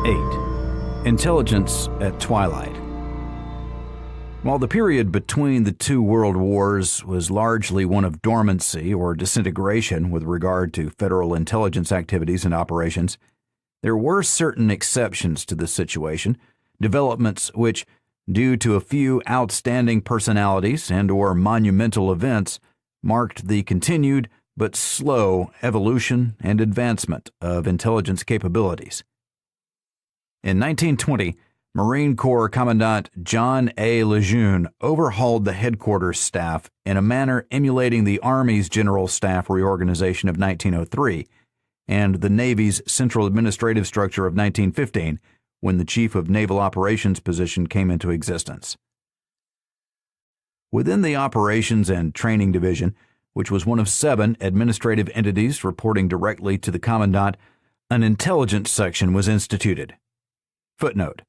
8. Intelligence at Twilight. While the period between the two world wars was largely one of dormancy or disintegration with regard to federal intelligence activities and operations, there were certain exceptions to this situation, developments which, due to a few outstanding personalities and/or monumental events, marked the continued but slow evolution and advancement of intelligence capabilities. In 1920, Marine Corps Commandant John A. Lejeune overhauled the headquarters staff in a manner emulating the Army's General Staff reorganization of 1903 and the Navy's Central Administrative Structure of 1915 when the Chief of Naval Operations position came into existence. Within the Operations and Training Division, which was one of 7 administrative entities reporting directly to the Commandant, an intelligence section was instituted. Footnote: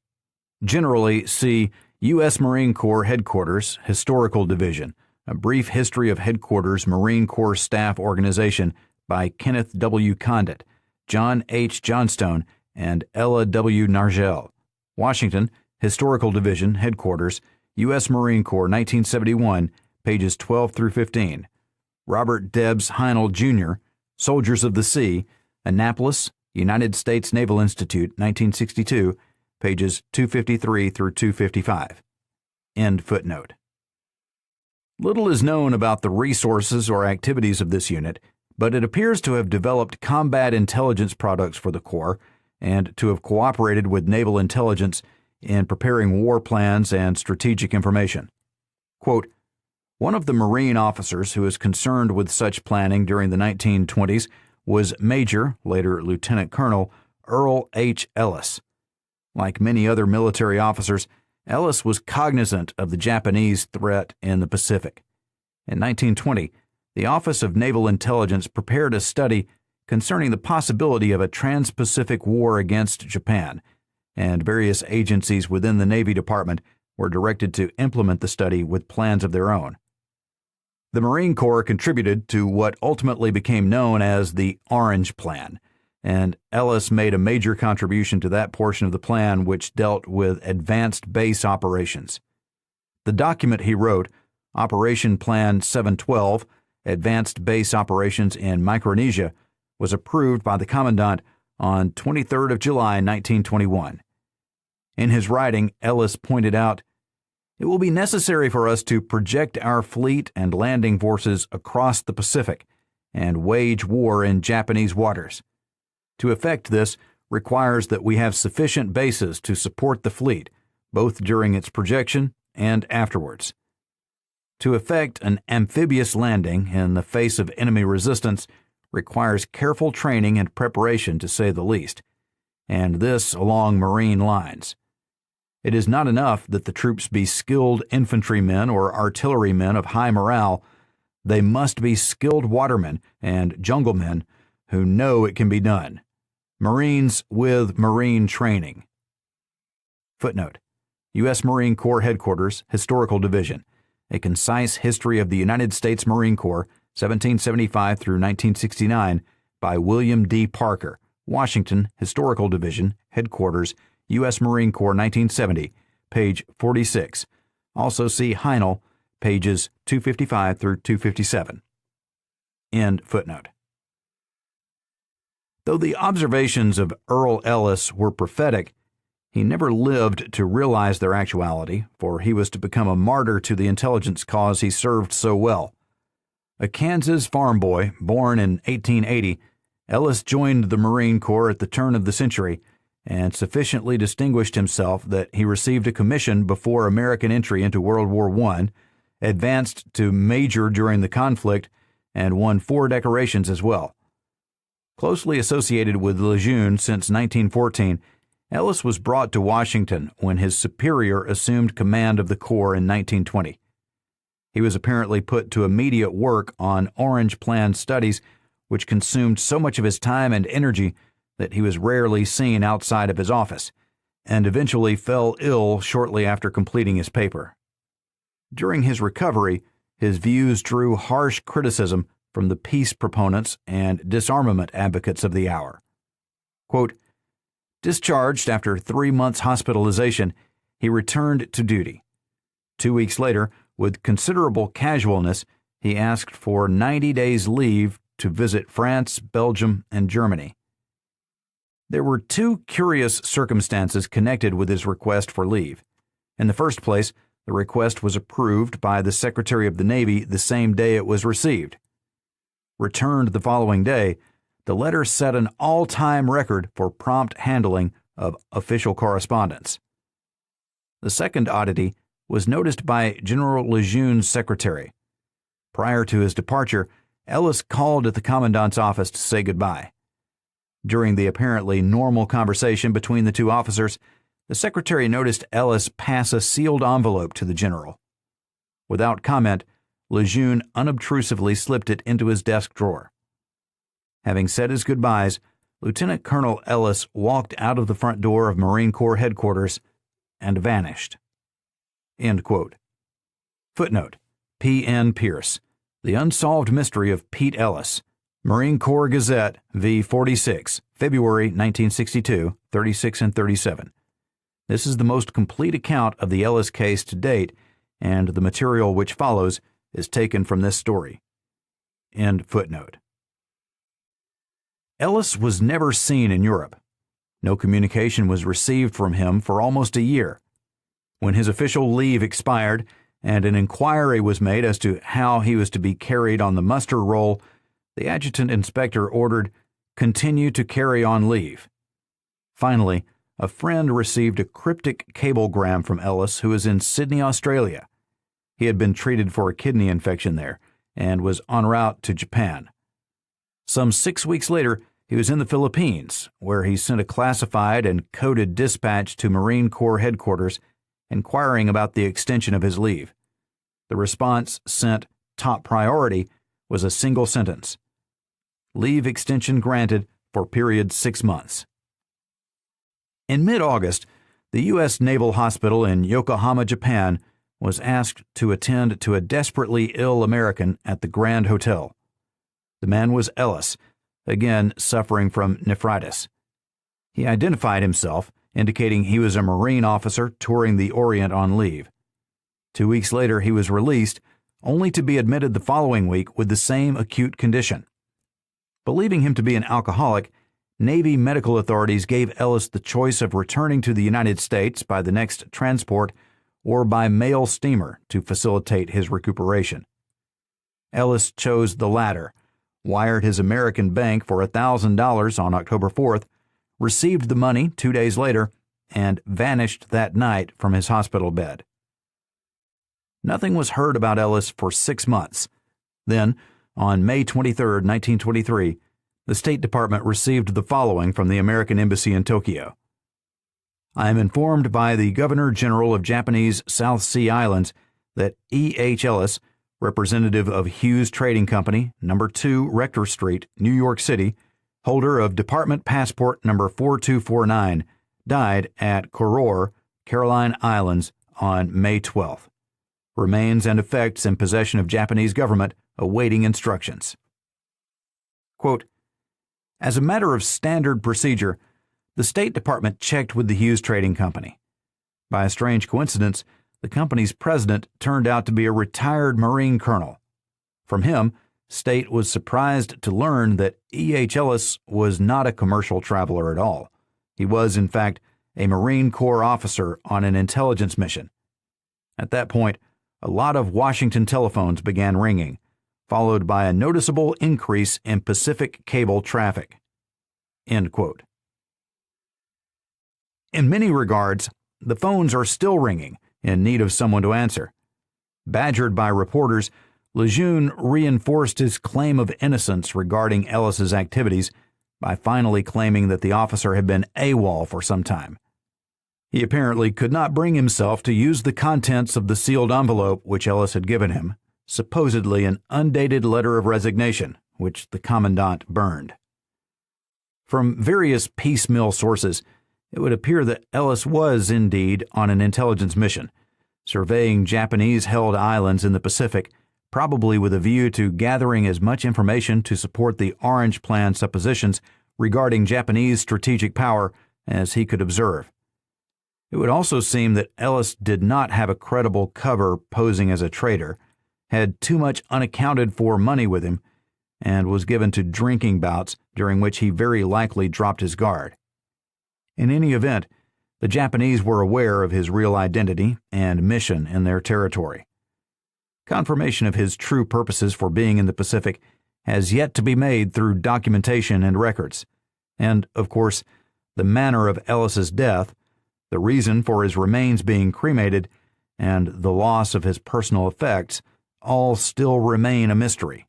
generally see U.S. Marine Corps Headquarters Historical Division, A Brief History of Headquarters Marine Corps Staff Organization by Kenneth W. Condit, John H. Johnstone, and Ella W. Nargell. Washington, Historical Division, Headquarters, U.S. Marine Corps, 1971, pages 12 through 15. Robert Debs Heinel, Jr., Soldiers of the Sea, Annapolis, United States Naval Institute, 1962, pages 253 through 255. End footnote. Little is known about the resources or activities of this unit, but it appears to have developed combat intelligence products for the Corps and to have cooperated with naval intelligence in preparing war plans and strategic information. Quote, one of the Marine officers who was concerned with such planning during the 1920s was Major, later Lieutenant Colonel, Earl H. Ellis. Like many other military officers, Ellis was cognizant of the Japanese threat in the Pacific. In 1920, the Office of Naval Intelligence prepared a study concerning the possibility of a trans-Pacific war against Japan, and various agencies within the Navy Department were directed to implement the study with plans of their own. The Marine Corps contributed to what ultimately became known as the Orange Plan, and Ellis made a major contribution to that portion of the plan which dealt with advanced base operations. The document he wrote, Operation Plan 712, Advanced Base Operations in Micronesia, was approved by the Commandant on 23rd of July, 1921. In his writing, Ellis pointed out, "It will be necessary for us to project our fleet and landing forces across the Pacific and wage war in Japanese waters. To effect this requires that we have sufficient bases to support the fleet, both during its projection and afterwards. To effect an amphibious landing in the face of enemy resistance requires careful training and preparation, to say the least, and this along marine lines. It is not enough that the troops be skilled infantrymen or artillerymen of high morale. They must be skilled watermen and junglemen who know it can be done. Marines with Marine training." Footnote: U.S. Marine Corps Headquarters, Historical Division, A Concise History of the United States Marine Corps, 1775 through 1969, by William D. Parker, Washington, Historical Division, Headquarters, U.S. Marine Corps, 1970, page 46. Also see Heinel, pages 255 through 257. End footnote. Though the observations of Earl Ellis were prophetic, he never lived to realize their actuality, for he was to become a martyr to the intelligence cause he served so well. A Kansas farm boy, born in 1880, Ellis joined the Marine Corps at the turn of the century and sufficiently distinguished himself that he received a commission before American entry into World War I, advanced to major during the conflict, and won 4 decorations as well. Closely associated with Lejeune since 1914, Ellis was brought to Washington when his superior assumed command of the Corps in 1920. He was apparently put to immediate work on Orange Plan studies, which consumed so much of his time and energy that he was rarely seen outside of his office, and eventually fell ill shortly after completing his paper. During his recovery, his views drew harsh criticism from the peace proponents and disarmament advocates of the hour. Quote, Discharged after 3 months hospitalization, he returned to duty. 2 weeks later, with considerable casualness, he asked for 90 days leave to visit France, Belgium, and Germany. There were two curious circumstances connected with his request for leave. In the first place, the request was approved by the Secretary of the Navy the same day it was received. Returned the following day, the letter set an all-time record for prompt handling of official correspondence. The second oddity was noticed by General Lejeune's secretary. Prior to his departure, Ellis called at the commandant's office to say goodbye. During the apparently normal conversation between the two officers, the secretary noticed Ellis pass a sealed envelope to the general. Without comment, Lejeune unobtrusively slipped it into his desk drawer. Having said his goodbyes, Lieutenant Colonel Ellis walked out of the front door of Marine Corps headquarters and vanished. End quote. Footnote: P. N. Pierce, The Unsolved Mystery of Pete Ellis, Marine Corps Gazette, v. 46, February 1962, 36 and 37. This is the most complete account of the Ellis case to date, and the material which follows is taken from this story. End footnote. Ellis was never seen in Europe. No communication was received from him for almost a year. When his official leave expired and an inquiry was made as to how he was to be carried on the muster roll, the adjutant inspector ordered, "Continue to carry on leave." Finally, a friend received a cryptic cablegram from Ellis, who is in Sydney, Australia. He had been treated for a kidney infection there and was en route to Japan. Some 6 weeks later, he was in the Philippines, where he sent a classified and coded dispatch to Marine Corps headquarters inquiring about the extension of his leave. The response, sent top priority, was a single sentence: "Leave extension granted for period 6 months." In mid-August, the U.S. Naval Hospital in Yokohama, Japan, was asked to attend to a desperately ill American at the Grand Hotel. The man was Ellis, again suffering from nephritis. He identified himself, indicating he was a Marine officer touring the Orient on leave. 2 weeks later, he was released, only to be admitted the following week with the same acute condition. Believing him to be an alcoholic, Navy medical authorities gave Ellis the choice of returning to the United States by the next transport or by mail steamer to facilitate his recuperation. Ellis chose the latter, wired his American bank for $1,000 on October 4th, received the money 2 days later, and vanished that night from his hospital bed. Nothing was heard about Ellis for 6 months. Then, on May 23, 1923, the State Department received the following from the American Embassy in Tokyo. "I am informed by the Governor General of Japanese South Sea Islands that E. H. Ellis, representative of Hughes Trading Company, No. 2 Rector Street, New York City, holder of Department Passport No. 4249, died at Koror, Caroline Islands, on May 12th. Remains and effects in possession of Japanese government, awaiting instructions." Quote, "As a matter of standard procedure, the State Department checked with the Hughes Trading Company. By a strange coincidence, the company's president turned out to be a retired Marine colonel. From him, State was surprised to learn that E. H. Ellis was not a commercial traveler at all. He was, in fact, a Marine Corps officer on an intelligence mission. At that point, a lot of Washington telephones began ringing, followed by a noticeable increase in Pacific cable traffic." End quote. In many regards, the phones are still ringing, in need of someone to answer. Badgered by reporters, Lejeune reinforced his claim of innocence regarding Ellis's activities by finally claiming that the officer had been AWOL for some time. He apparently could not bring himself to use the contents of the sealed envelope which Ellis had given him, supposedly an undated letter of resignation, which the commandant burned. From various piecemeal sources, it would appear that Ellis was indeed on an intelligence mission, surveying Japanese-held islands in the Pacific, probably with a view to gathering as much information to support the Orange Plan suppositions regarding Japanese strategic power as he could observe. It would also seem that Ellis did not have a credible cover posing as a traitor, had too much unaccounted for money with him, and was given to drinking bouts during which he very likely dropped his guard. In any event, the Japanese were aware of his real identity and mission in their territory. Confirmation of his true purposes for being in the Pacific has yet to be made through documentation and records, and, of course, the manner of Ellis's death, the reason for his remains being cremated, and the loss of his personal effects all still remain a mystery.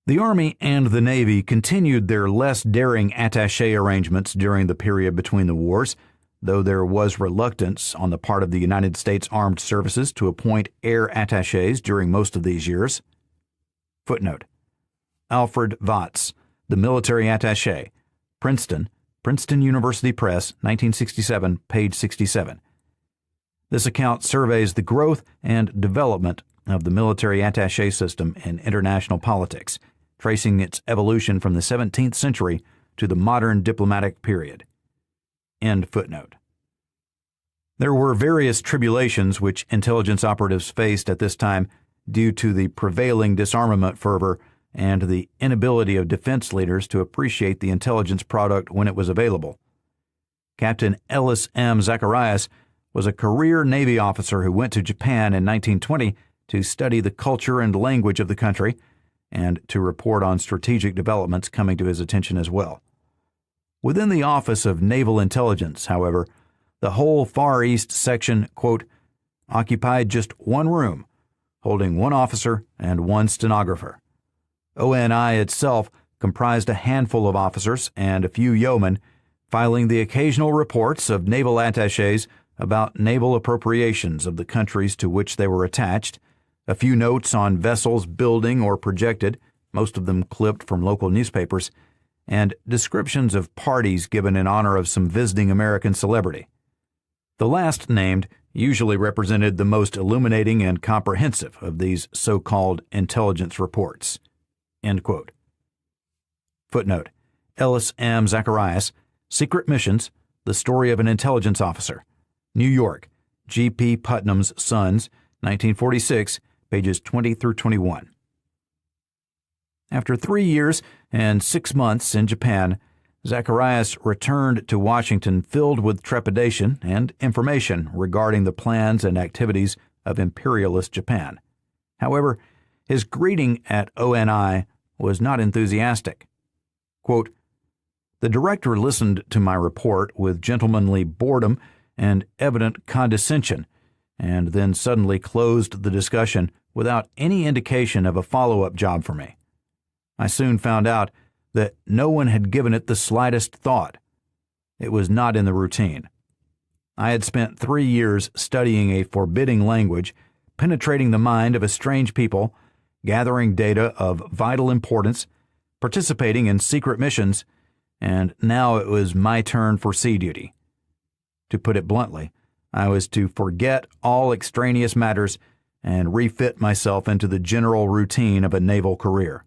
The Army and the Navy continued their less daring attaché arrangements during the period between the wars, though there was reluctance on the part of the United States Armed Services to appoint air attachés during most of these years. Footnote: Alfred Vatz, The Military Attaché, Princeton University Press, 1967, page 67. This account surveys the growth and development of the military attaché system in international politics, tracing its evolution from the 17th century to the modern diplomatic period. End footnote. There were various tribulations which intelligence operatives faced at this time due to the prevailing disarmament fervor and the inability of defense leaders to appreciate the intelligence product when it was available. Captain Ellis M. Zacharias was a career Navy officer who went to Japan in 1920 to study the culture and language of the country and to report on strategic developments coming to his attention as well. Within the Office of Naval Intelligence, however, the whole Far East section, quote, occupied just one room, holding one officer and one stenographer. ONI itself comprised a handful of officers and a few yeomen, filing the occasional reports of naval attachés about naval appropriations of the countries to which they were attached, a few notes on vessels building or projected, most of them clipped from local newspapers, and descriptions of parties given in honor of some visiting American celebrity. The last named usually represented the most illuminating and comprehensive of these so-called intelligence reports. End quote. Footnote: Ellis M. Zacharias, Secret Missions, The Story of an Intelligence Officer. New York, G. P. Putnam's Sons, 1946, pages 20 through 21. After 3 years and 6 months in Japan, Zacharias returned to Washington filled with trepidation and information regarding the plans and activities of imperialist Japan. However, his greeting at ONI was not enthusiastic. Quote, the director listened to my report with gentlemanly boredom and evident condescension, and then suddenly closed the discussion without any indication of a follow-up job for me. I soon found out that no one had given it the slightest thought. It was not in the routine. I had spent 3 years studying a forbidding language, penetrating the mind of a strange people, gathering data of vital importance, participating in secret missions, and now it was my turn for sea duty. To put it bluntly, I was to forget all extraneous matters and refit myself into the general routine of a naval career.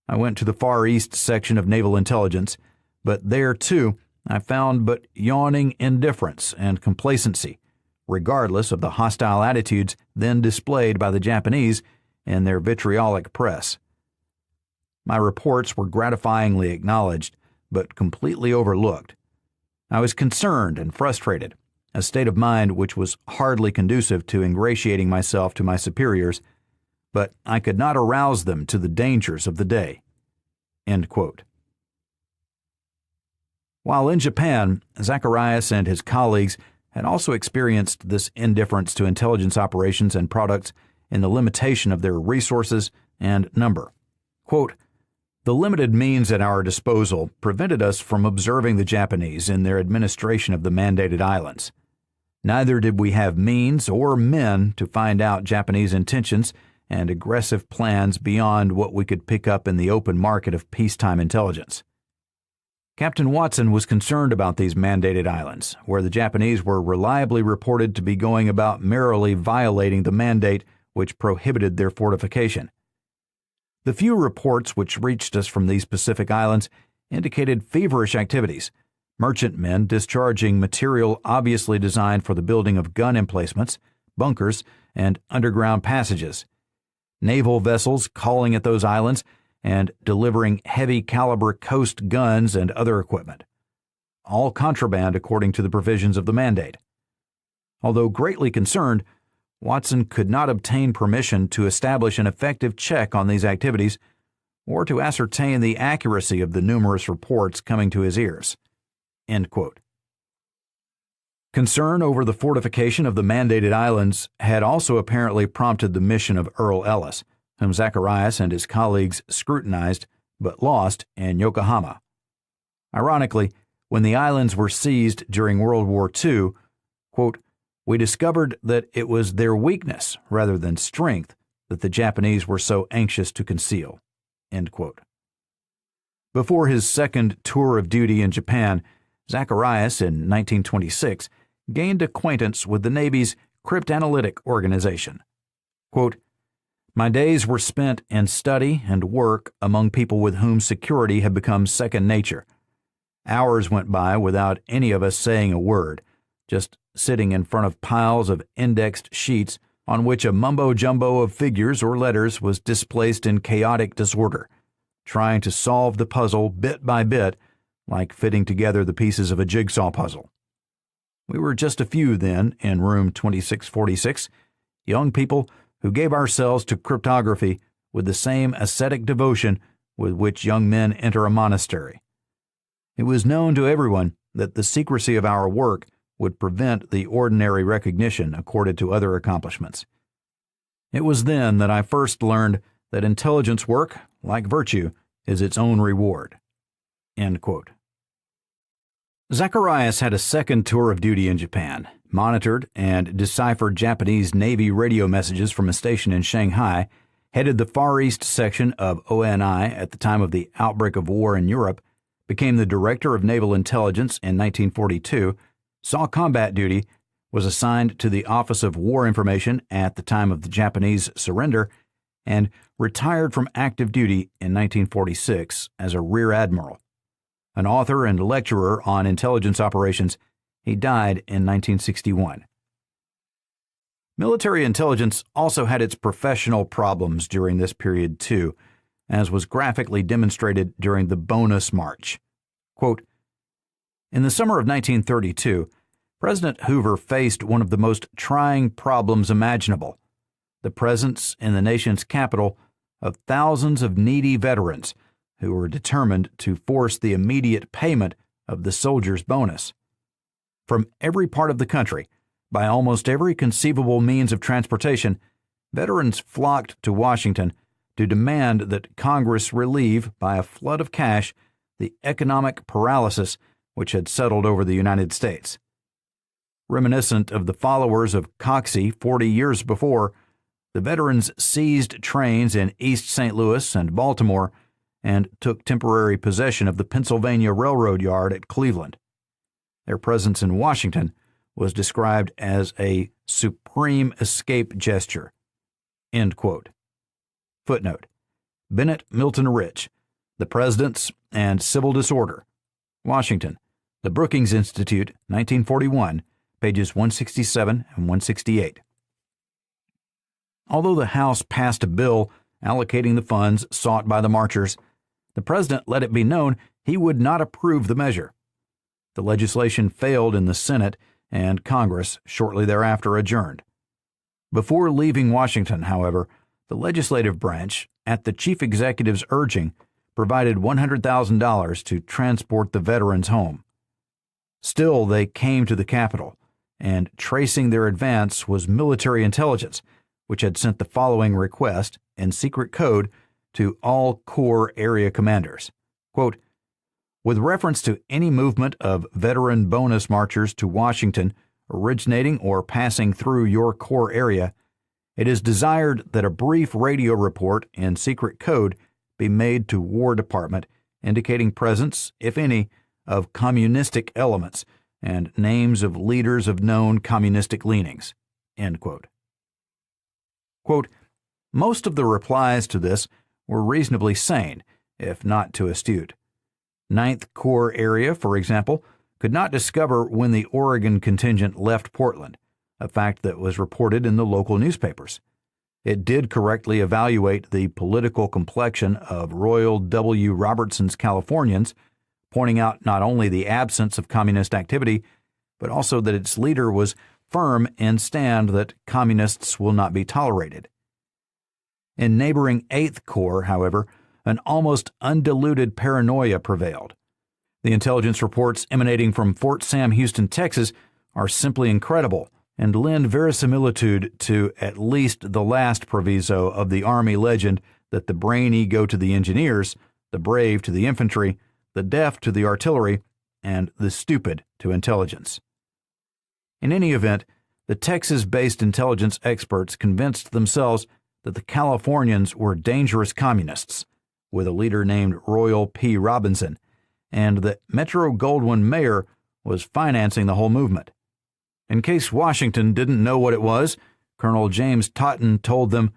I went to the Far East section of Naval Intelligence, but there, too, I found but yawning indifference and complacency, regardless of the hostile attitudes then displayed by the Japanese in their vitriolic press. My reports were gratifyingly acknowledged, but completely overlooked. I was concerned and frustrated, a state of mind which was hardly conducive to ingratiating myself to my superiors, but I could not arouse them to the dangers of the day. End quote. While in Japan, Zacharias and his colleagues had also experienced this indifference to intelligence operations and products in the limitation of their resources and number. Quote, the limited means at our disposal prevented us from observing the Japanese in their administration of the mandated islands. Neither did we have means or men to find out Japanese intentions and aggressive plans beyond what we could pick up in the open market of peacetime intelligence. Captain Watson was concerned about these mandated islands, where the Japanese were reliably reported to be going about merrily violating the mandate which prohibited their fortification. The few reports which reached us from these Pacific islands indicated feverish activities, merchantmen discharging material obviously designed for the building of gun emplacements, bunkers, and underground passages, naval vessels calling at those islands and delivering heavy-caliber coast guns and other equipment. All contraband according to the provisions of the mandate. Although greatly concerned, Watson could not obtain permission to establish an effective check on these activities or to ascertain the accuracy of the numerous reports coming to his ears." End quote. Concern over the fortification of the mandated islands had also apparently prompted the mission of Earl Ellis, whom Zacharias and his colleagues scrutinized but lost in Yokohama. Ironically, when the islands were seized during World War II, quote, "We discovered that it was their weakness rather than strength that the Japanese were so anxious to conceal." End quote. Before his second tour of duty in Japan, Zacharias in 1926 gained acquaintance with the Navy's cryptanalytic organization. Quote, "My days were spent in study and work among people with whom security had become second nature. Hours went by without any of us saying a word, just sitting in front of piles of indexed sheets on which a mumbo-jumbo of figures or letters was displaced in chaotic disorder, trying to solve the puzzle bit by bit like fitting together the pieces of a jigsaw puzzle. We were just a few then in room 2646, young people who gave ourselves to cryptography with the same ascetic devotion with which young men enter a monastery. It was known to everyone that the secrecy of our work would prevent the ordinary recognition accorded to other accomplishments. It was then that I first learned that intelligence work, like virtue, is its own reward." End quote. Zacharias had a second tour of duty in Japan, monitored and deciphered Japanese Navy radio messages from a station in Shanghai, headed the Far East section of ONI at the time of the outbreak of war in Europe, became the Director of Naval Intelligence in 1942, saw combat duty, was assigned to the Office of War Information at the time of the Japanese surrender, and retired from active duty in 1946 as a Rear Admiral. An author and lecturer on intelligence operations, he died in 1961. Military intelligence also had its professional problems during this period too, as was graphically demonstrated during the Bonus March. Quote, "In the summer of 1932, President Hoover faced one of the most trying problems imaginable, the presence in the nation's capital of thousands of needy veterans who were determined to force the immediate payment of the soldier's bonus. From every part of the country, by almost every conceivable means of transportation, veterans flocked to Washington to demand that Congress relieve, by a flood of cash, the economic paralysis which had settled over the United States. Reminiscent of the followers of Coxey 40 years before, the veterans seized trains in East St. Louis and Baltimore and took temporary possession of the Pennsylvania Railroad Yard at Cleveland. Their presence in Washington was described as a supreme escape gesture." End quote. Footnote: Bennett Milton Rich, The Presidents and Civil Disorder, Washington, The Brookings Institute, 1941, pages 167 and 168. Although the House passed a bill allocating the funds sought by the marchers, the President let it be known he would not approve the measure. The legislation failed in the Senate, and Congress shortly thereafter adjourned. Before leaving Washington, however, the legislative branch, at the chief executive's urging, provided $100,000 to transport the veterans home. Still, they came to the Capitol, and tracing their advance was military intelligence, which had sent the following request in secret code to all Corps area commanders. Quote, "With reference to any movement of veteran bonus marchers to Washington originating or passing through your Corps area, it is desired that a brief radio report in secret code be made to War Department indicating presence, if any, of communistic elements and names of leaders of known communistic leanings." End quote. Quote, "Most of the replies to this were reasonably sane, if not too astute. Ninth Corps area, for example, could not discover when the Oregon contingent left Portland, a fact that was reported in the local newspapers. It did correctly evaluate the political complexion of Royal W. Robertson's Californians, pointing out not only the absence of communist activity, but also that its leader was firm in stand that communists will not be tolerated. In neighboring Eighth Corps, however, an almost undiluted paranoia prevailed. The intelligence reports emanating from Fort Sam Houston, Texas, are simply incredible and lend verisimilitude to at least the last proviso of the Army legend that the brainy go to the engineers, the brave to the infantry, the deaf to the artillery, and the stupid to intelligence. In any event, the Texas-based intelligence experts convinced themselves that the Californians were dangerous communists, with a leader named Royal P. Robinson, and that Metro-Goldwyn-Mayer was financing the whole movement. In case Washington didn't know what it was, Colonel James Totten told them,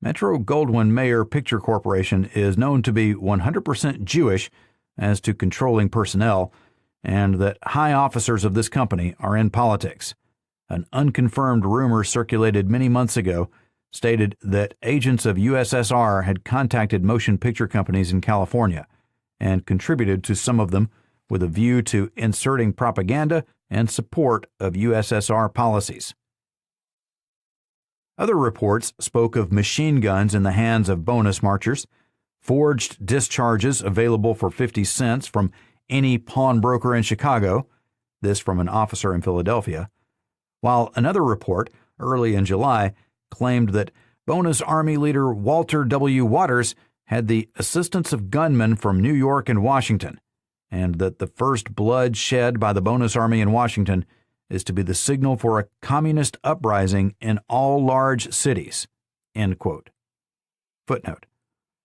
Metro-Goldwyn-Mayer Picture Corporation is known to be 100% Jewish as to controlling personnel, and that high officers of this company are in politics. An unconfirmed rumor circulated many months ago stated that agents of USSR had contacted motion picture companies in California and contributed to some of them with a view to inserting propaganda and support of USSR policies. Other reports spoke of machine guns in the hands of bonus marchers, forged discharges available for 50 cents from any pawnbroker in Chicago, this from an officer in Philadelphia, while another report, early in July, claimed that bonus Army leader Walter W. Waters had the assistance of gunmen from New York and Washington, and that the first blood shed by the bonus Army in Washington is to be the signal for a communist uprising in all large cities. End quote. Footnote: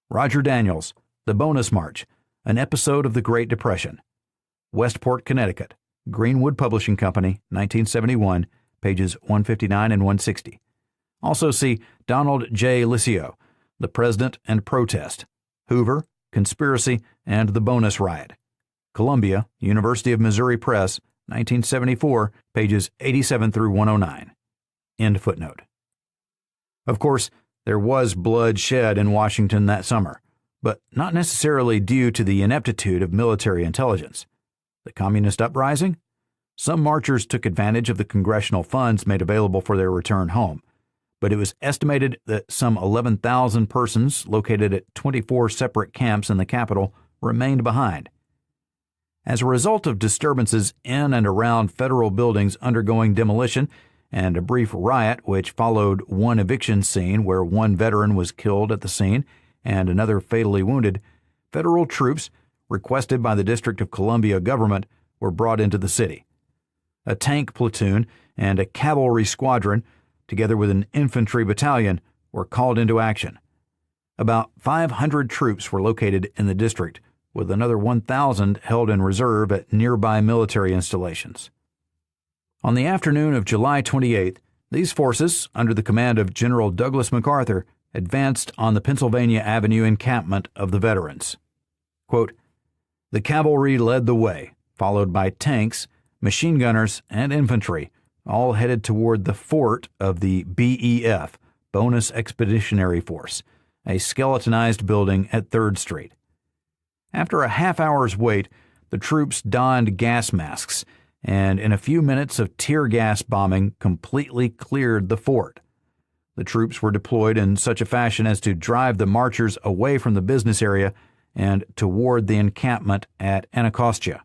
Roger Daniels, The Bonus March, an episode of the Great Depression. Westport, Connecticut. Greenwood Publishing Company, 1971, pages 159 and 160. Also see Donald J. Liscio, The President and Protest, Hoover, Conspiracy, and the Bonus Riot. Columbia, University of Missouri Press, 1974, pages 87 through 109. End footnote. Of course, there was blood shed in Washington that summer, but not necessarily due to the ineptitude of military intelligence. The communist uprising? Some marchers took advantage of the congressional funds made available for their return home, but it was estimated that some 11,000 persons located at 24 separate camps in the capital remained behind. As a result of disturbances in and around federal buildings undergoing demolition and a brief riot which followed one eviction scene where one veteran was killed at the scene and another fatally wounded, federal troops, requested by the District of Columbia government, were brought into the city. A tank platoon and a cavalry squadron, together with an infantry battalion, were called into action. About 500 troops were located in the district, with another 1,000 held in reserve at nearby military installations. On the afternoon of July 28th, these forces, under the command of General Douglas MacArthur, advanced on the Pennsylvania Avenue encampment of the veterans. Quote, the cavalry led the way, followed by tanks, machine gunners, and infantry, all headed toward the fort of the BEF, Bonus Expeditionary Force, a skeletonized building at 3rd Street. After a half-hour's wait, the troops donned gas masks, and in a few minutes of tear gas bombing completely cleared the fort. The troops were deployed in such a fashion as to drive the marchers away from the business area and toward the encampment at Anacostia.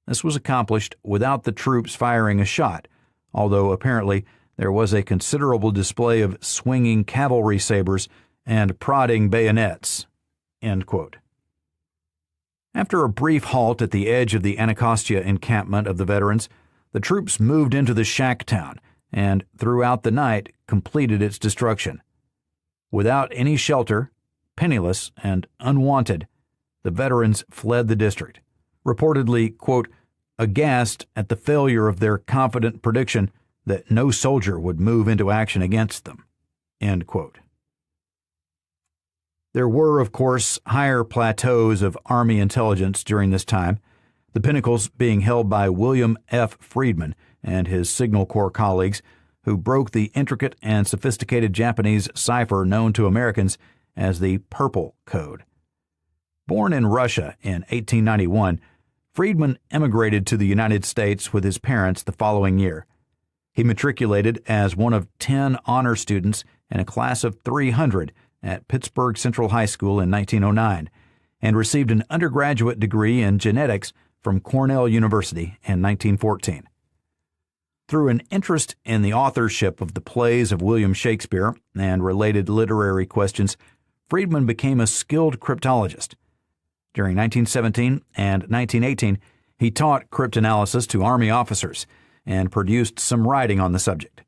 This was accomplished without the troops firing a shot, although apparently there was a considerable display of swinging cavalry sabers and prodding bayonets. End quote. After a brief halt at the edge of the Anacostia encampment of the veterans, the troops moved into the shack town and, throughout the night, completed its destruction. Without any shelter, penniless, and unwanted, the veterans fled the district, reportedly, quote, aghast at the failure of their confident prediction that no soldier would move into action against them. End quote. There were, of course, higher plateaus of Army intelligence during this time, the pinnacles being held by William F. Friedman and his Signal Corps colleagues, who broke the intricate and sophisticated Japanese cipher known to Americans as the Purple Code. Born in Russia in 1891, Friedman emigrated to the United States with his parents the following year. He matriculated as one of 10 honor students in a class of 300 at Pittsburgh Central High School in 1909 and received an undergraduate degree in genetics from Cornell University in 1914. Through an interest in the authorship of the plays of William Shakespeare and related literary questions, Friedman became a skilled cryptologist. During 1917 and 1918, he taught cryptanalysis to Army officers and produced some writing on the subject.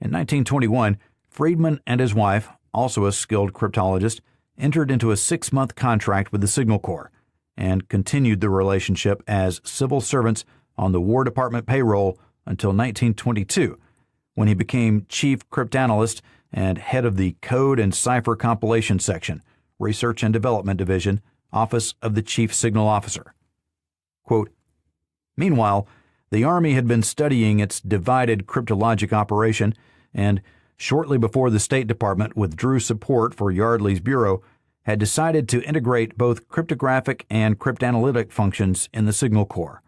In 1921, Friedman and his wife, also a skilled cryptologist, entered into a 6-month contract with the Signal Corps and continued the relationship as civil servants on the War Department payroll until 1922, when he became chief cryptanalyst and head of the Code and Cipher Compilation Section, Research and Development Division, Office of the Chief Signal Officer. Quote, "Meanwhile, the Army had been studying its divided cryptologic operation, and shortly before the State Department withdrew support for Yardley's bureau, had decided to integrate both cryptographic and cryptanalytic functions in the Signal Corps.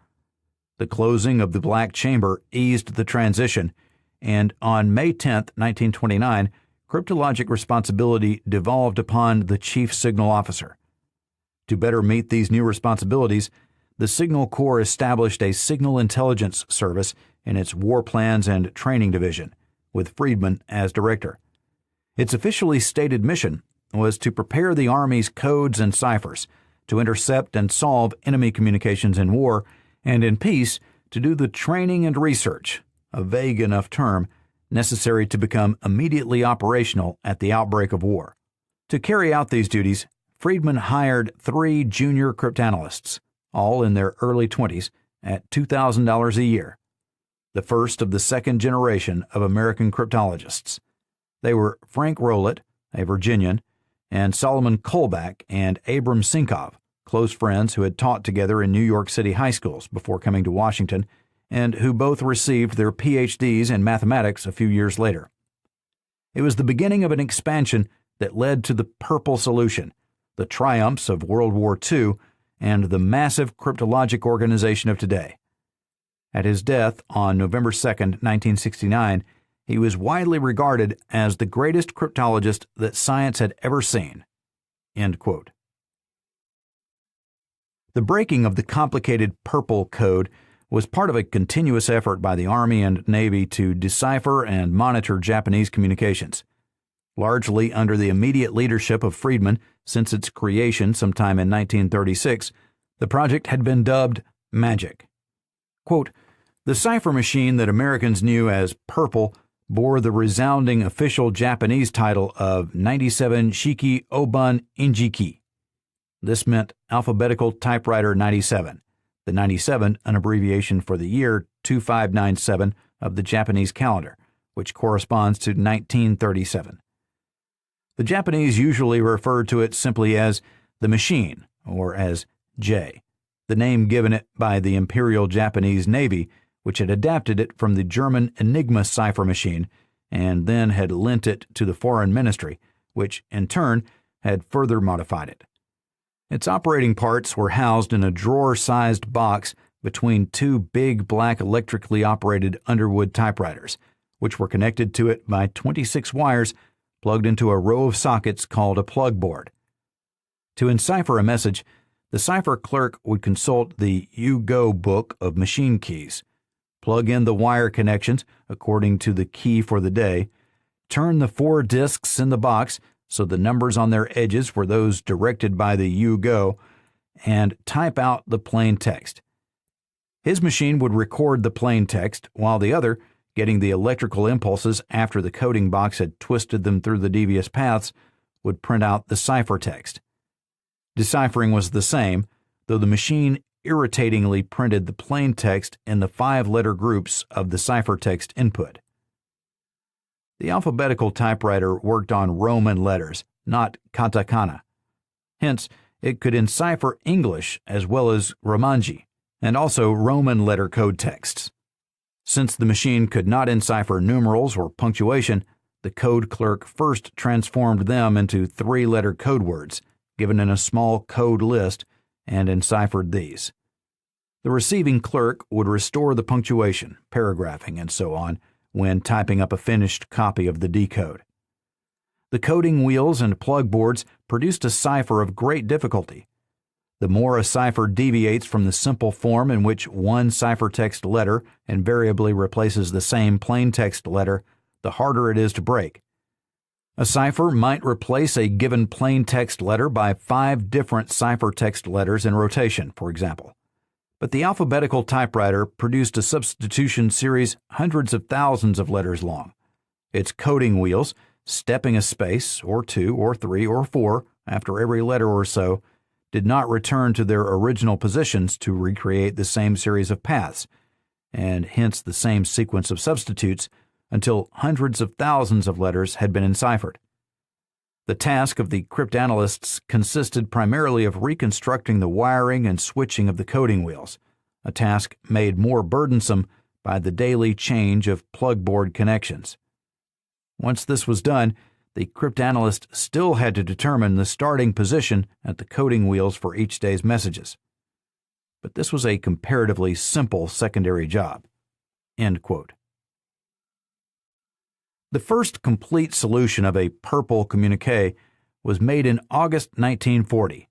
The closing of the Black Chamber eased the transition, and on May 10, 1929, cryptologic responsibility devolved upon the Chief Signal Officer. To better meet these new responsibilities, the Signal Corps established a Signal Intelligence Service in its War Plans and Training Division, with Friedman as director. Its officially stated mission was to prepare the Army's codes and ciphers, to intercept and solve enemy communications in war, and in peace to do the training and research, a vague enough term, necessary to become immediately operational at the outbreak of war. To carry out these duties, Friedman hired 3 junior cryptanalysts, all in their early 20s, at $2,000 a year, the first of the second generation of American cryptologists. They were Frank Rowlett, a Virginian, and Solomon Kolbach and Abram Sinkov, close friends who had taught together in New York City high schools before coming to Washington, and who both received their PhDs in mathematics a few years later. It was the beginning of an expansion that led to the Purple Solution, the triumphs of World War II, and the massive cryptologic organization of today. At his death on November 2, 1969, he was widely regarded as the greatest cryptologist that science had ever seen." End quote. The breaking of the complicated Purple Code was part of a continuous effort by the Army and Navy to decipher and monitor Japanese communications. Largely under the immediate leadership of Friedman since its creation sometime in 1936, the project had been dubbed Magic. Quote, "The cipher machine that Americans knew as Purple bore the resounding official Japanese title of 97 Shiki Obun Injiki. This meant alphabetical typewriter 97, the 97 an abbreviation for the year 2597 of the Japanese calendar, which corresponds to 1937. The Japanese usually referred to it simply as the machine, or as J, the name given it by the Imperial Japanese Navy, which had adapted it from the German Enigma cipher machine and then had lent it to the Foreign Ministry, which, in turn, had further modified it. Its operating parts were housed in a drawer-sized box between 2 big black electrically operated Underwood typewriters, which were connected to it by 26 wires plugged into a row of sockets called a plug board. To encipher a message, the cipher clerk would consult the U-Go book of machine keys, plug in the wire connections according to the key for the day, turn the 4 discs in the box so the numbers on their edges were those directed by the U-Go, and type out the plain text. His machine would record the plain text, while the other, getting the electrical impulses after the coding box had twisted them through the devious paths, would print out the ciphertext. Deciphering was the same, though the machine irritatingly printed the plain text in the 5-letter groups of the ciphertext input. The alphabetical typewriter worked on Roman letters, not katakana. Hence, it could encipher English as well as Romanji, and also Roman letter code texts. Since the machine could not encipher numerals or punctuation, the code clerk first transformed them into three-letter code words, given in a small code list, and enciphered these. The receiving clerk would restore the punctuation, paragraphing, and so on when typing up a finished copy of the decode. The coding wheels and plug boards produced a cipher of great difficulty. The more a cipher deviates from the simple form in which one ciphertext letter invariably replaces the same plaintext letter, the harder it is to break. A cipher might replace a given plaintext letter by 5 different ciphertext letters in rotation, for example. But the alphabetical typewriter produced a substitution series hundreds of thousands of letters long. Its coding wheels, stepping a space, or 2, or 3, or 4, after every letter or so, did not return to their original positions to recreate the same series of paths, and hence the same sequence of substitutes, until hundreds of thousands of letters had been enciphered. The task of the cryptanalysts consisted primarily of reconstructing the wiring and switching of the coding wheels, a task made more burdensome by the daily change of plug board connections. Once this was done, the cryptanalyst still had to determine the starting position at the coding wheels for each day's messages. But this was a comparatively simple secondary job." End quote. The first complete solution of a purple communique was made in August 1940.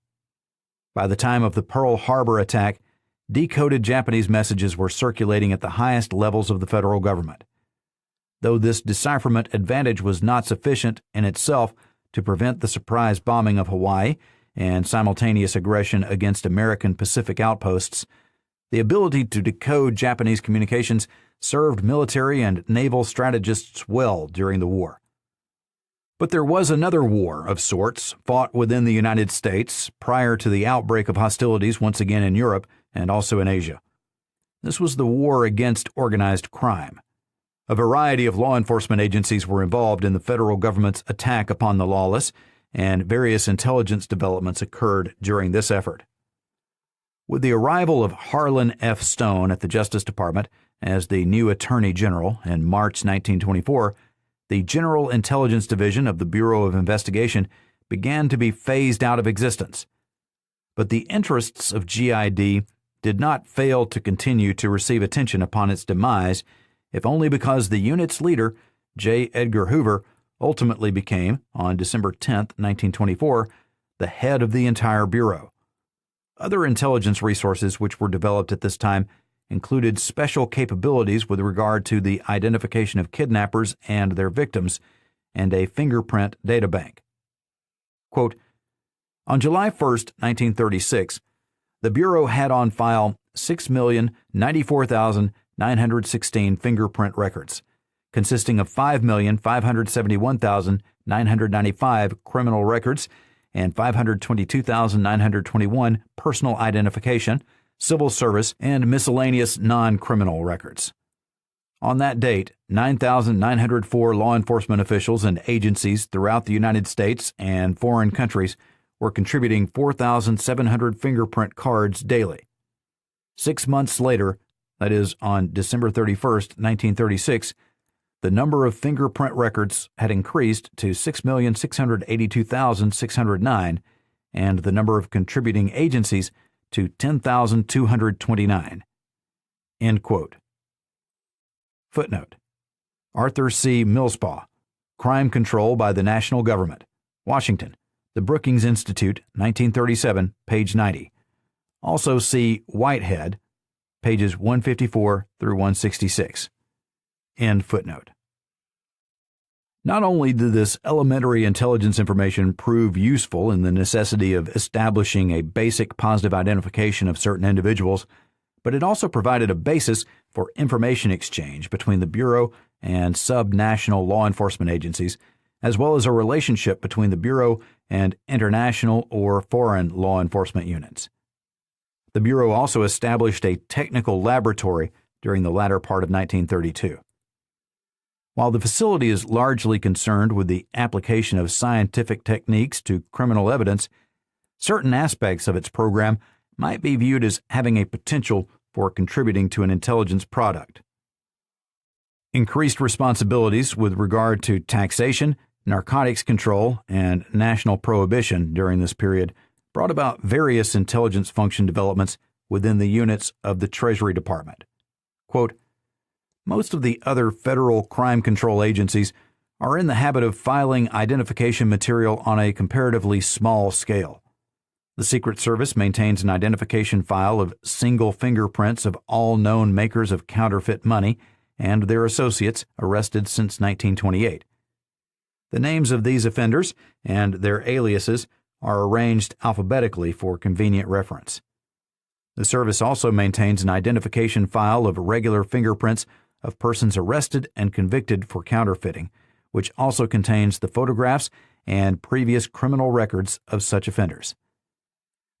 By the time of the Pearl Harbor attack, decoded Japanese messages were circulating at the highest levels of the federal government. Though this decipherment advantage was not sufficient in itself to prevent the surprise bombing of Hawaii and simultaneous aggression against American Pacific outposts, the ability to decode Japanese communications served military and naval strategists well during the war. But there was another war of sorts fought within the United States prior to the outbreak of hostilities once again in Europe and also in Asia. This was the war against organized crime. A variety of law enforcement agencies were involved in the federal government's attack upon the lawless, and various intelligence developments occurred during this effort. With the arrival of Harlan F. Stone at the Justice Department as the new Attorney General in March 1924, the General Intelligence Division of the Bureau of Investigation began to be phased out of existence. But the interests of GID did not fail to continue to receive attention upon its demise, if only because the unit's leader, J. Edgar Hoover, ultimately became, on December 10, 1924, the head of the entire Bureau. Other intelligence resources which were developed at this time included special capabilities with regard to the identification of kidnappers and their victims, and a fingerprint databank. Quote, "On July 1, 1936, the Bureau had on file 6,094,916 fingerprint records, consisting of 5,571,995 criminal records and 522,921 personal identification, civil service, and miscellaneous non-criminal records. On that date, 9,904 law enforcement officials and agencies throughout the United States and foreign countries were contributing 4,700 fingerprint cards daily. 6 months later, that is, on December 31, 1936, the number of fingerprint records had increased to 6,682,609, and the number of contributing agencies to 10,229. End quote. Footnote. Arthur C. Millspaugh, Crime Control by the National Government, Washington, The Brookings Institute, 1937, page 90. Also see Whitehead, pages 154 through 166. End footnote. Not only did this elementary intelligence information prove useful in the necessity of establishing a basic positive identification of certain individuals, but it also provided a basis for information exchange between the Bureau and sub-national law enforcement agencies, as well as a relationship between the Bureau and international or foreign law enforcement units. The Bureau also established a technical laboratory during the latter part of 1932. While the facility is largely concerned with the application of scientific techniques to criminal evidence, certain aspects of its program might be viewed as having a potential for contributing to an intelligence product. Increased responsibilities with regard to taxation, narcotics control, and national prohibition during this period brought about various intelligence function developments within the units of the Treasury Department. Quote, most of the other federal crime control agencies are in the habit of filing identification material on a comparatively small scale. The Secret Service maintains an identification file of single fingerprints of all known makers of counterfeit money and their associates arrested since 1928. The names of these offenders and their aliases are arranged alphabetically for convenient reference. The service also maintains an identification file of regular fingerprints of persons arrested and convicted for counterfeiting, which also contains the photographs and previous criminal records of such offenders.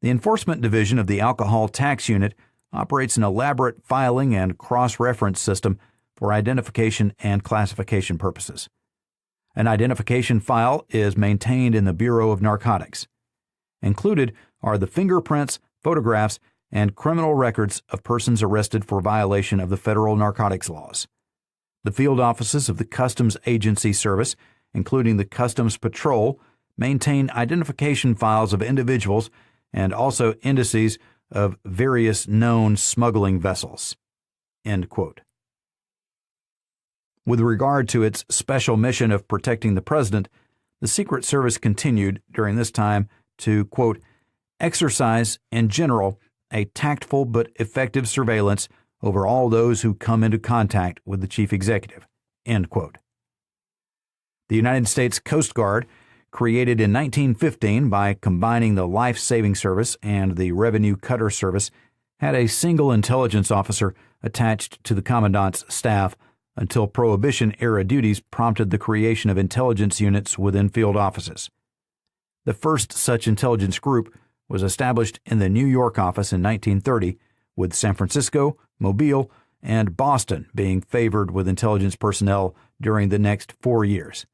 The Enforcement Division of the Alcohol Tax Unit operates an elaborate filing and cross-reference system for identification and classification purposes. An identification file is maintained in the Bureau of Narcotics. Included are the fingerprints, photographs, and criminal records of persons arrested for violation of the federal narcotics laws. The field offices of the Customs Agency Service, including the Customs Patrol, maintain identification files of individuals and also indices of various known smuggling vessels. End quote. With regard to its special mission of protecting the president, the Secret Service continued during this time to, quote, exercise, in general, a tactful but effective surveillance over all those who come into contact with the chief executive, end quote. The United States Coast Guard, created in 1915 by combining the Life-Saving Service and the Revenue Cutter Service, had a single intelligence officer attached to the commandant's staff until Prohibition-era duties prompted the creation of intelligence units within field offices. The first such intelligence group was established in the New York office in 1930, with San Francisco, Mobile, and Boston being favored with intelligence personnel during the next 4 years.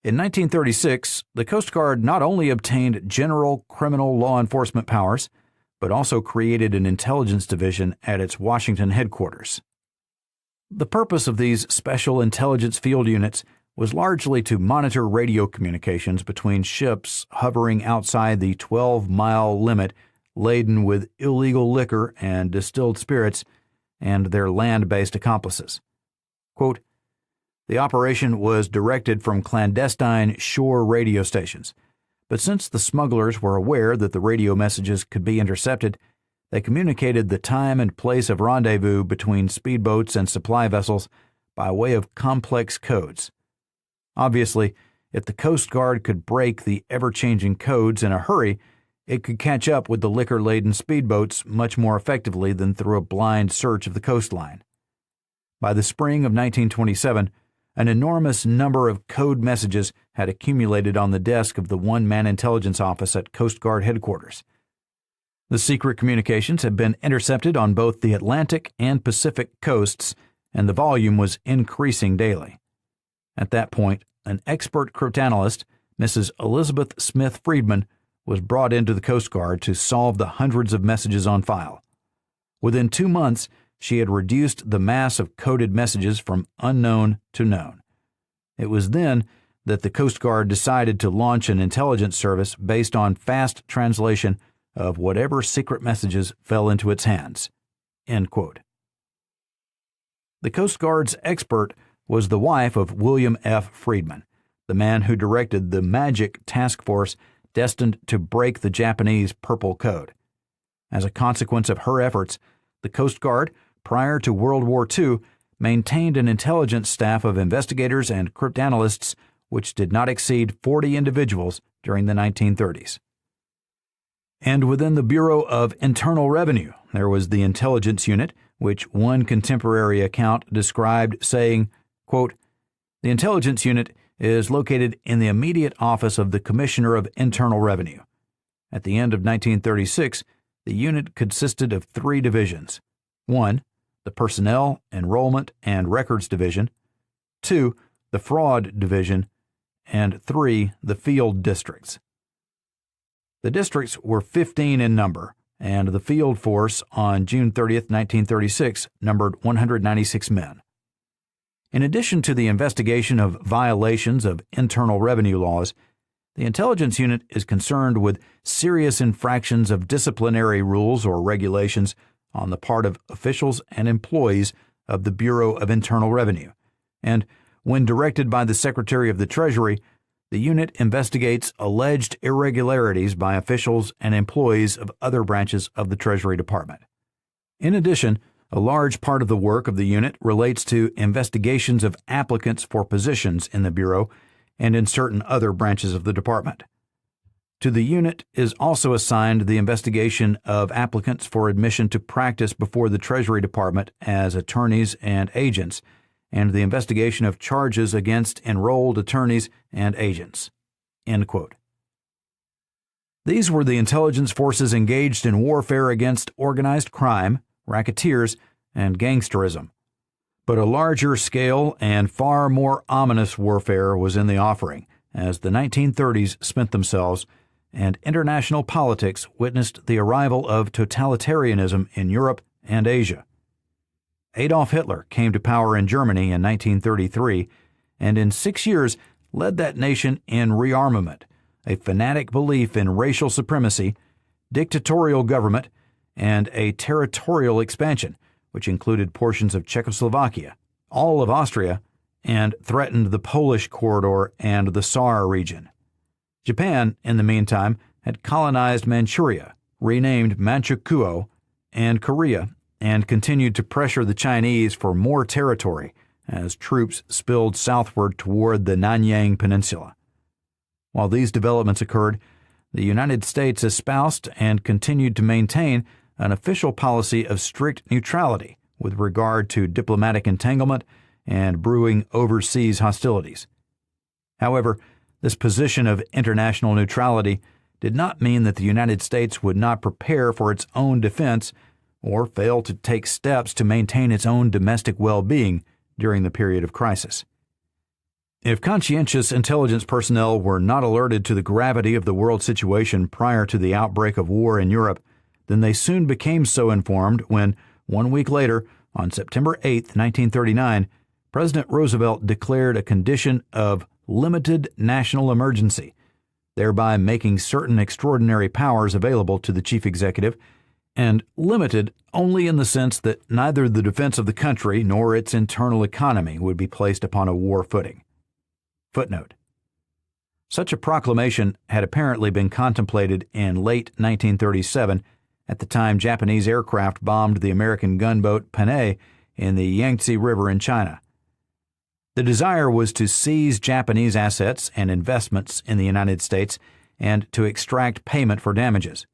In 1936, the Coast Guard not only obtained general criminal law enforcement powers, but also created an intelligence division at its Washington headquarters. The purpose of these special intelligence field units was largely to monitor radio communications between ships hovering outside the 12-mile limit laden with illegal liquor and distilled spirits and their land-based accomplices. Quote, the operation was directed from clandestine shore radio stations, but since the smugglers were aware that the radio messages could be intercepted, they communicated the time and place of rendezvous between speedboats and supply vessels by way of complex codes. Obviously, if the Coast Guard could break the ever-changing codes in a hurry, it could catch up with the liquor-laden speedboats much more effectively than through a blind search of the coastline. By the spring of 1927, an enormous number of code messages had accumulated on the desk of the one-man intelligence office at Coast Guard headquarters. The secret communications had been intercepted on both the Atlantic and Pacific coasts, and the volume was increasing daily. At that point, an expert cryptanalyst, Mrs. Elizabeth Smith Friedman, was brought into the Coast Guard to solve the hundreds of messages on file. Within 2 months, she had reduced the mass of coded messages from unknown to known. It was then that the Coast Guard decided to launch an intelligence service based on fast translation of whatever secret messages fell into its hands. End quote. The Coast Guard's expert was the wife of William F. Friedman, the man who directed the Magic Task Force destined to break the Japanese Purple Code. As a consequence of her efforts, the Coast Guard, prior to World War II, maintained an intelligence staff of investigators and cryptanalysts which did not exceed 40 individuals during the 1930s. And within the Bureau of Internal Revenue, there was the Intelligence Unit, which one contemporary account described saying, quote, the Intelligence Unit is located in the immediate office of the Commissioner of Internal Revenue. At the end of 1936, the unit consisted of 3 divisions. 1, the Personnel, Enrollment, and Records Division. 2. The Fraud Division, and 3. The Field Districts. The districts were 15 in number, and the field force on June 30, 1936, numbered 196 men. In addition to the investigation of violations of internal revenue laws, the intelligence unit is concerned with serious infractions of disciplinary rules or regulations on the part of officials and employees of the Bureau of Internal Revenue, and, when directed by the Secretary of the Treasury, the unit investigates alleged irregularities by officials and employees of other branches of the Treasury Department. In addition, a large part of the work of the unit relates to investigations of applicants for positions in the Bureau and in certain other branches of the department. To the unit is also assigned the investigation of applicants for admission to practice before the Treasury Department as attorneys and agents, and the investigation of charges against enrolled attorneys and agents." End quote. These were the intelligence forces engaged in warfare against organized crime, racketeers, and gangsterism. But a larger scale and far more ominous warfare was in the offering, as the 1930s spent themselves, and international politics witnessed the arrival of totalitarianism in Europe and Asia. Adolf Hitler came to power in Germany in 1933, and in 6 years led that nation in rearmament, a fanatic belief in racial supremacy, dictatorial government, and a territorial expansion, which included portions of Czechoslovakia, all of Austria, and threatened the Polish corridor and the Saar region. Japan, in the meantime, had colonized Manchuria, renamed Manchukuo, and Korea, and continued to pressure the Chinese for more territory as troops spilled southward toward the Nanyang Peninsula. While these developments occurred, the United States espoused and continued to maintain an official policy of strict neutrality with regard to diplomatic entanglement and brewing overseas hostilities. However, this position of international neutrality did not mean that the United States would not prepare for its own defense or fail to take steps to maintain its own domestic well-being during the period of crisis. If conscientious intelligence personnel were not alerted to the gravity of the world situation prior to the outbreak of war in Europe, then they soon became so informed when, 1 week later, on September 8, 1939, President Roosevelt declared a condition of limited national emergency, thereby making certain extraordinary powers available to the chief executive, and limited only in the sense that neither the defense of the country nor its internal economy would be placed upon a war footing. Footnote: Such a proclamation had apparently been contemplated in late 1937, at the time Japanese aircraft bombed the American gunboat Panay in the Yangtze River in China. The desire was to seize Japanese assets and investments in the United States and to extract payment for damages.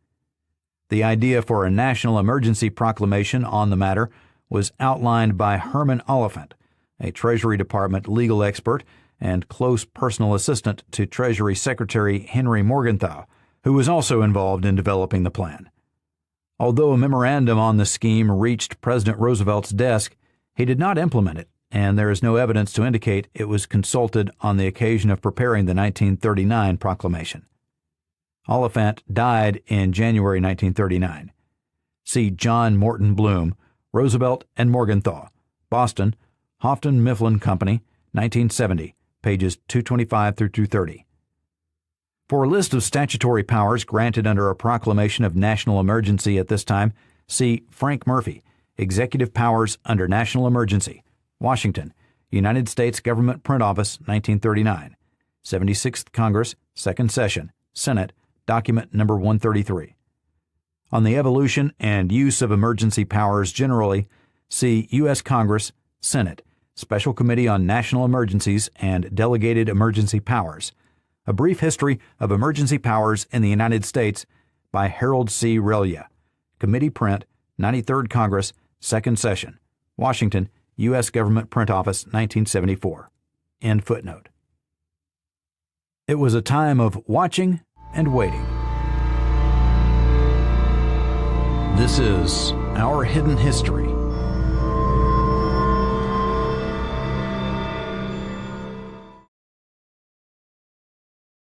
The idea for a national emergency proclamation on the matter was outlined by Herman Oliphant, a Treasury Department legal expert and close personal assistant to Treasury Secretary Henry Morgenthau, who was also involved in developing the plan. Although a memorandum on the scheme reached President Roosevelt's desk, he did not implement it, and there is no evidence to indicate it was consulted on the occasion of preparing the 1939 proclamation. Oliphant died in January 1939. See John Morton Bloom, Roosevelt and Morgenthau, Boston, Houghton Mifflin Company, 1970, pages 225 through 230. For a list of statutory powers granted under a proclamation of national emergency at this time, see Frank Murphy, Executive Powers under National Emergency, Washington, United States Government Print Office, 1939, 76th Congress, 2nd Session, Senate, document number 133. On the evolution and use of emergency powers generally, see U.S. Congress, Senate, Special Committee on National Emergencies and Delegated Emergency Powers, A Brief History of Emergency Powers in the United States by Harold C. Relyea, Committee Print, 93rd Congress, 2nd Session, Washington, U.S. Government Print Office, 1974. End footnote. It was a time of watching and waiting. This is Our Hidden History